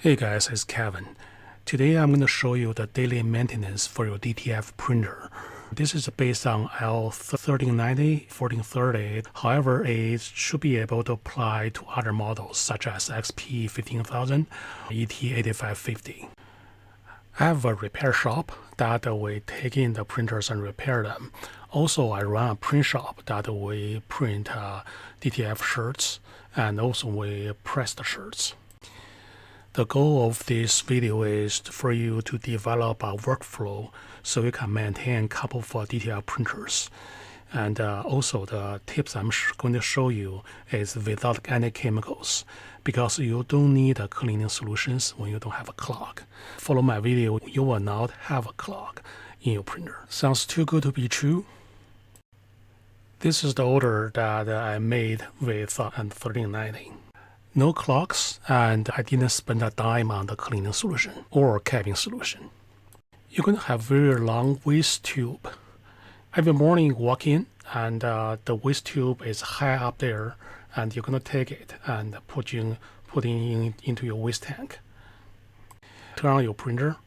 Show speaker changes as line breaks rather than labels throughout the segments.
Hey guys, it's Kevin. Today I'm going to show you the daily maintenance for your DTF printer. This is based on L1390, 1430. However, it should be able to apply to other models such as XP 15000, ET8550. I have a repair shop that we take in the printers and repair them. Also, I run a print shop that we print DTF shirts, and also we press the shirts. The goal of this video is for you to develop a workflow so you can maintain a couple of DTF printers. And also the tips I'm going to show you is without any chemicals, because you don't need cleaning solutions when you don't have a clog. Follow my video, you will not have a clog in your printer. Sounds too good to be true? This is the order that I made with 1390. No clogs, and I didn't spend a dime on the cleaning solution or capping solution. You're going to have very long waste tube. Every morning you walk in, and the waste tube is high up there, and you're going to take it and put it into your waste tank. Turn on your printer.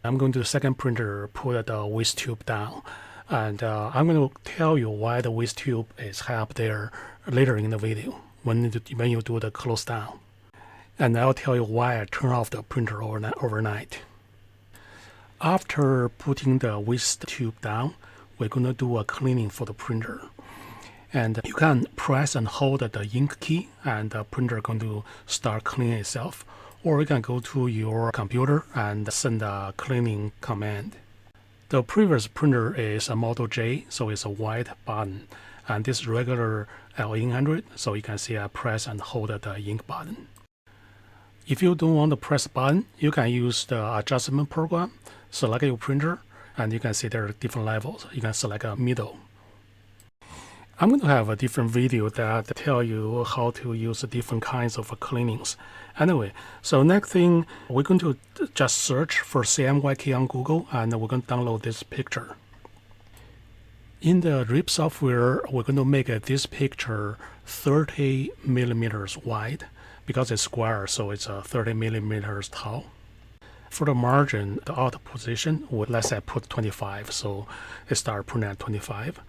I'm going to the second printer, put the waste tube down, and I'm going to tell you why the waste tube is high up there later in the video. When you do the close down. And I'll tell you why I turn off the printer overnight. After putting the waste tube down, we're going to do a cleaning for the printer. And you can press and hold the ink key, and the printer is going to start cleaning itself. Or you can go to your computer and send a cleaning command. The previous printer is a Model J, so it's a white button. And this is regular L800, so you can see I press and hold the ink button. If you don't want to press the button, you can use the adjustment program, select your printer, and you can see there are different levels. You can select a middle. I'm going to have a different video that tell you how to use different kinds of cleanings. Anyway, so next thing, we're going to just search for CMYK on Google, and we're going to download this picture. In the RIP software, we're going to make this picture 30 millimeters wide because it's square, so it's 30 millimeters tall. For the margin, the out position, let's say put 25, so it starts printing at 25.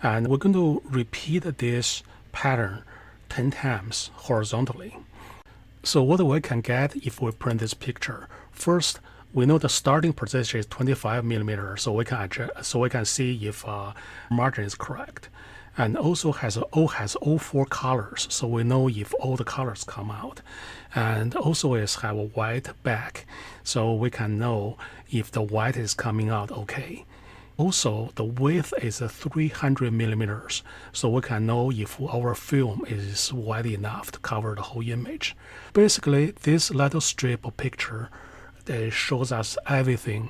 And we're going to repeat this pattern 10 times horizontally. So what we can get if we print this picture? First, we know the starting position is 25 millimeters, so we can adjust, so we can see if margin is correct. And also has all four colors, so we know if all the colors come out. And also it have a white back, so we can know if the white is coming out okay. Also, the width is 300 millimeters, so we can know if our film is wide enough to cover the whole image. Basically, this little strip of picture it shows us everything.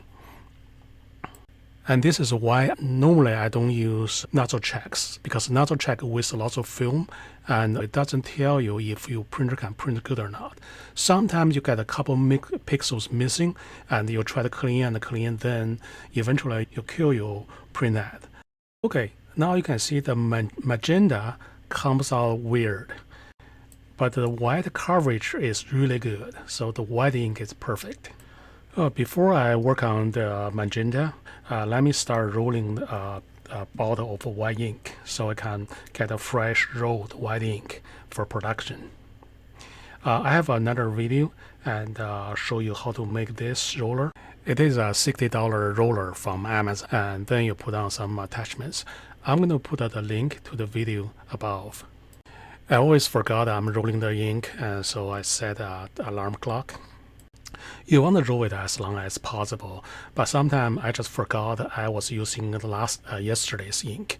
And this is why normally I don't use nozzle checks, because nozzle check wastes lots of film and it doesn't tell you if your printer can print good or not. Sometimes you get a couple pixels missing and you try to clean and clean, then eventually you kill your Printhead. Okay, now you can see the magenta comes out weird, but the white coverage is really good, so the white ink is perfect. Before I work on the magenta, let me start rolling a bottle of white ink so I can get a fresh rolled white ink for production. I have another video and show you how to make this roller. It is a $60 roller from Amazon, and then you put on some attachments. I'm going to put the link to the video above. I always forgot I'm rolling the ink, and so I set an alarm clock. You want to roll it as long as possible, but sometimes I just forgot I was using yesterday's ink.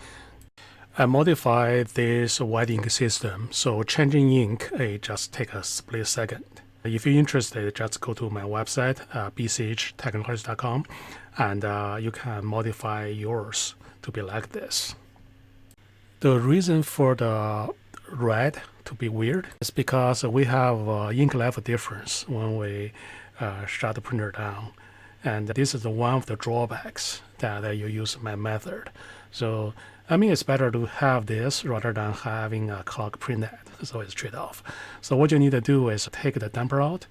I modified this white ink system, so changing ink it just takes a split second. If you're interested, just go to my website, bchtechnologies.com, and you can modify yours to be like this. The reason for the red to be weird is because we have ink level difference when we shut the printer down, and this is one of the drawbacks that you use my method. So I mean, it's better to have this rather than having a clog printhead, so it's trade-off. So what you need to do is take the damper out,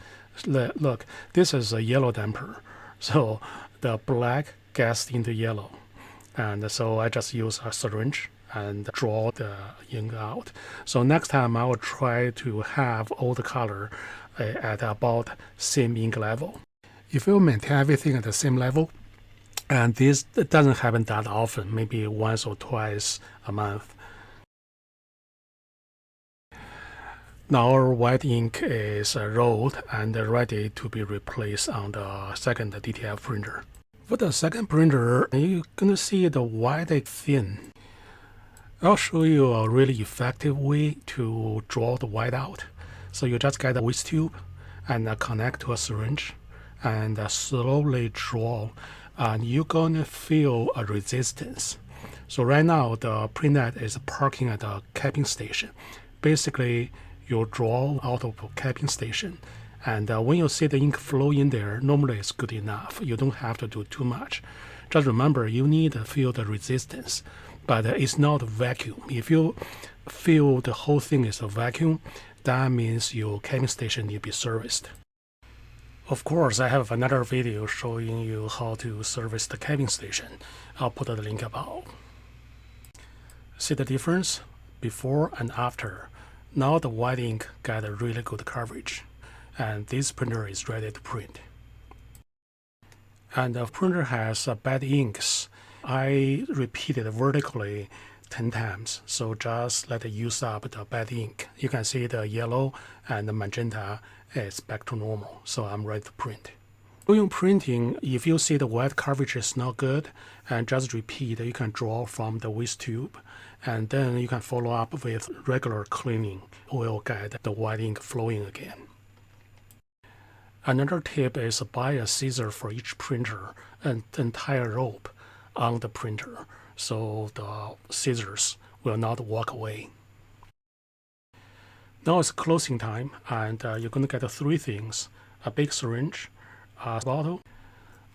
Look, this is a yellow damper. So the black gets into yellow. And so I just use a syringe and draw the ink out. So next time I will try to have all the color at about same ink level. If you maintain everything at the same level, and this doesn't happen that often, maybe once or twice a month. Now our white ink is rolled and ready to be replaced on the second DTF printer. For the second printer, you're going to see the white is thin. I'll show you a really effective way to draw the white out. So you just get a whisk tube and connect to a syringe and slowly draw, and you're going to feel a resistance. So right now the Printhead is parking at a capping station. Basically, you draw out of a capping station, and when you see the ink flow in there, normally it's good enough. You don't have to do too much. Just remember, you need to feel the resistance, but it's not a vacuum. If you feel the whole thing is a vacuum, that means your capping station need to be serviced. Of course, I have another video showing you how to service the capping station. I'll put the link above. See the difference? Before and after. Now the white ink got a really good coverage, and this printer is ready to print. And the printer has bad inks. I repeated vertically 10 times, so just let it use up the bad ink. You can see the yellow and the magenta is back to normal, so I'm ready to print. During printing, if you see the white coverage is not good, and just repeat, you can draw from the whisk tube, and then you can follow up with regular cleaning. Will get the white ink flowing again. Another tip is buy a scissor for each printer and then tie a rope on the printer so the scissors will not walk away. Now it's closing time, and you're going to get three things: a big syringe, a bottle,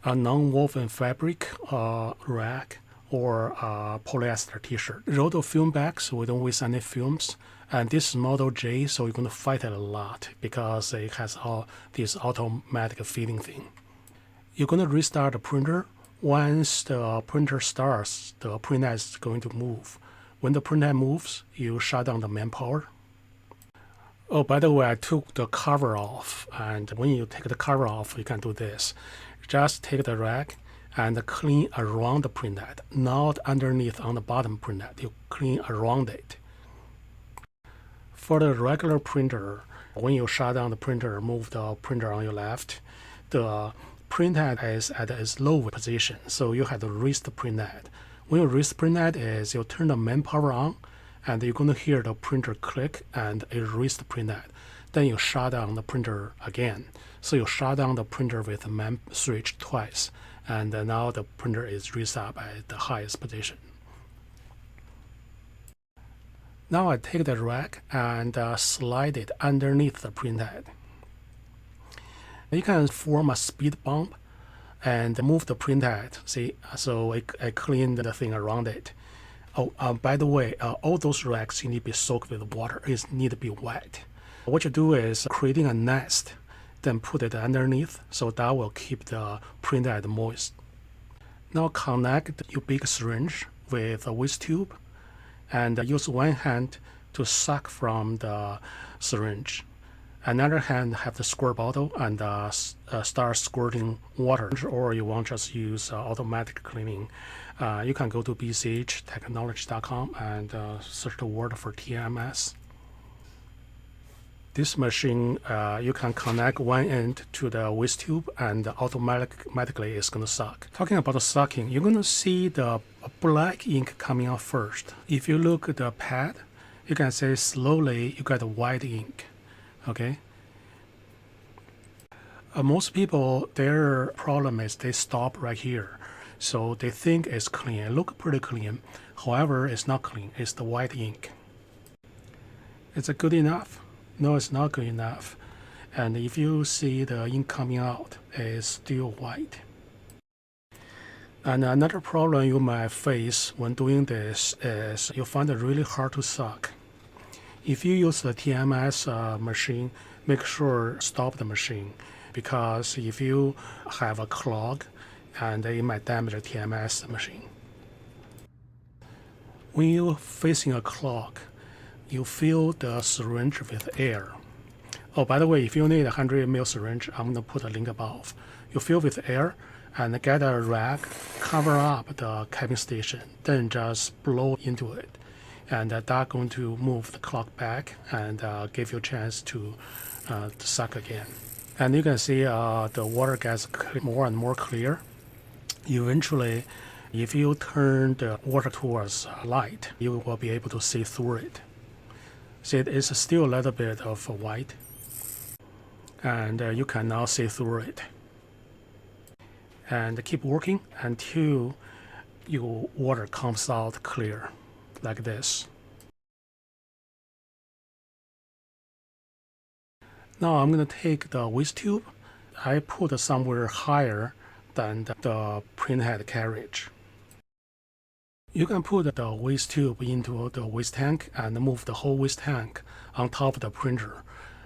a non-woven fabric rag, or a polyester t-shirt. Roll film back so we don't waste any films. And this is Model J, so you're going to fight it a lot because it has all this automatic feeding thing. You're going to restart the printer. Once the printer starts, the printhead is going to move. When the printhead moves, you shut down the main power. Oh, by the way, I took the cover off, and when you take the cover off, you can do this. Just take the rag and clean around the printhead, not underneath on the bottom printhead. You clean around it. For the regular printer, when you shut down the printer, move the printer on your left, the printhead is at its low position, so you have to raise the printhead. When you raise the printhead, you turn the main power on, and you're going to hear the printer click and erase the printhead. Then you shut down the printer again. So you shut down the printer with the main switch twice, and now the printer is raised up at the highest position. Now I take the rag and slide it underneath the printhead. You can form a speed bump and move the printhead. See, so I clean the thing around it. Oh, by the way, all those rags need to be soaked with water. It need to be wet. What you do is creating a nest, then put it underneath, so that will keep the printhead moist. Now connect your big syringe with a whisk tube, and use one hand to suck from the syringe. Another hand have the squirt bottle and start squirting water, or you want just use automatic cleaning. You can go to BCH Technologies.com and search the word for TMS. This machine, you can connect one end to the whisk tube and automatically it's going to suck. Talking about the sucking, you're going to see the black ink coming out first. If you look at the pad, you can see slowly you get white ink. Okay. Most people, their problem is they stop right here. So they think it's clean. It looks pretty clean. However, it's not clean. It's the white ink. Is it good enough? No, it's not good enough. And if you see the ink coming out, it's still white. And another problem you might face when doing this is you find it really hard to suck. If you use the TMS machine, make sure stop the machine, because if you have a clog, and it might damage the TMS machine. When you're facing a clog, you fill the syringe with air. Oh, by the way, if you need a 100 ml syringe, I'm going to put a link above. You fill with air and get a rag, cover up the cabin station, then just blow into it. And that's going to move the clog back and give you a chance to suck again. And you can see the water gets more and more clear. Eventually, if you turn the water towards light, you will be able to see through it. See, it's still a little bit of white, and you can now see through it. And keep working until your water comes out clear, like this. Now I'm going to take the waste tube. I put it somewhere higher than the printhead carriage. You can put the waste tube into the waste tank and move the whole waste tank on top of the printer.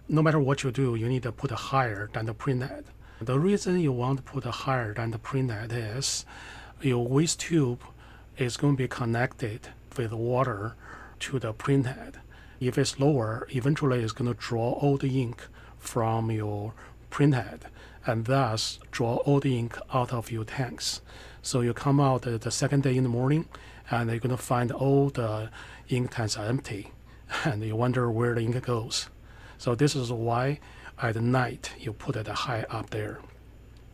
No matter what you do, you need to put it higher than the printhead. The reason you want to put it higher than the printhead is your waste tube is going to be connected with water to the printhead. If it's lower, eventually it's going to draw all the ink from your printhead, and thus draw all the ink out of your tanks. So you come out the second day in the morning, and you're going to find all the ink tanks are empty, and you wonder where the ink goes. So this is why at night you put it high up there.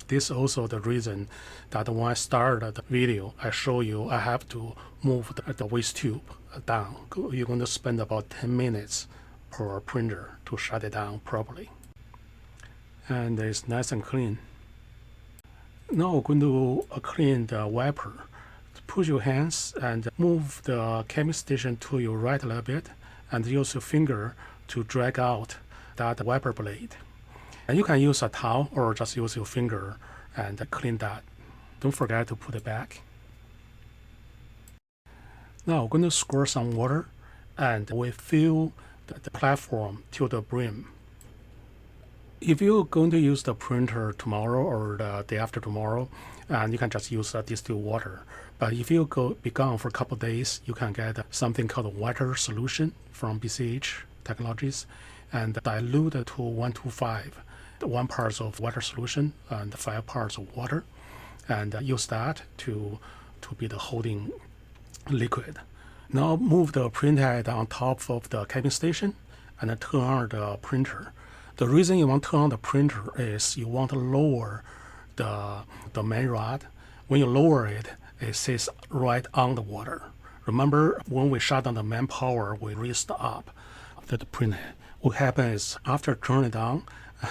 This is also the reason that when I started the video, I show you I have to move the waste tube down. You're going to spend about 10 minutes per printer to shut it down properly. And it's nice and clean. Now we're going to clean the wiper. Push your hands and move the cabin station to your right a little bit, and use your finger to drag out that wiper blade. And you can use a towel or just use your finger and clean that. Don't forget to put it back. Now we're going to squirt some water, and we fill the platform to the brim. If you're going to use the printer tomorrow or the day after tomorrow, and you can just use distilled water. But if you be gone for a couple of days, you can get something called a water solution from BCH Technologies, and dilute it to 1:5, 1 part of water solution and 5 parts of water, and use that to be the holding liquid. Now move the printhead on top of the cabin station and turn on the printer. The reason you want to turn on the printer is you want to lower the main rod. When you lower it, it sits right on the water. Remember, when we shut down the main power, we raised up the printhead. What happens is after turning it on,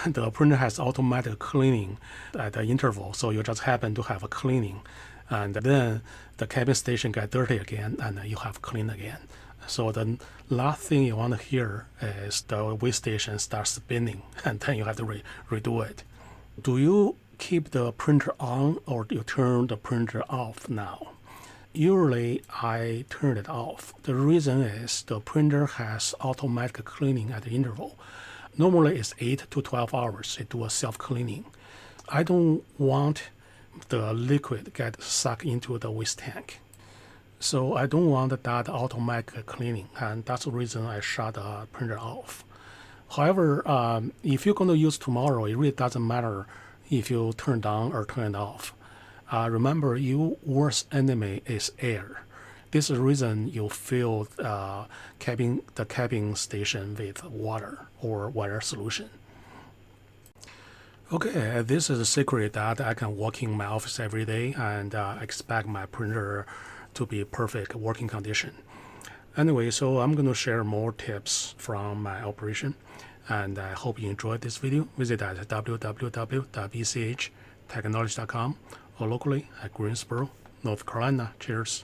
the printer has automatic cleaning at the interval, so you just happen to have a cleaning. And then the cabin station gets dirty again, and you have clean again. So the last thing you want to hear is the waste station starts spinning, and then you have to redo it. Do you keep the printer on, or do you turn the printer off now? Usually I turn it off. The reason is the printer has automatic cleaning at the interval. Normally it's 8 to 12 hours. It does self-cleaning. I don't want the liquid get sucked into the waste tank. So I don't want that automatic cleaning, and that's the reason I shut the printer off. However, if you're going to use tomorrow, it really doesn't matter if you turn it on or turn it off. Remember, your worst enemy is air. This is the reason you fill the cabin station with water or water solution. Okay, this is a secret that I can walk in my office every day and expect my printer to be perfect working condition. Anyway, so I'm going to share more tips from my operation, and I hope you enjoyed this video. Visit at www.bchtechnologies.com or locally at Greensboro, North Carolina. Cheers.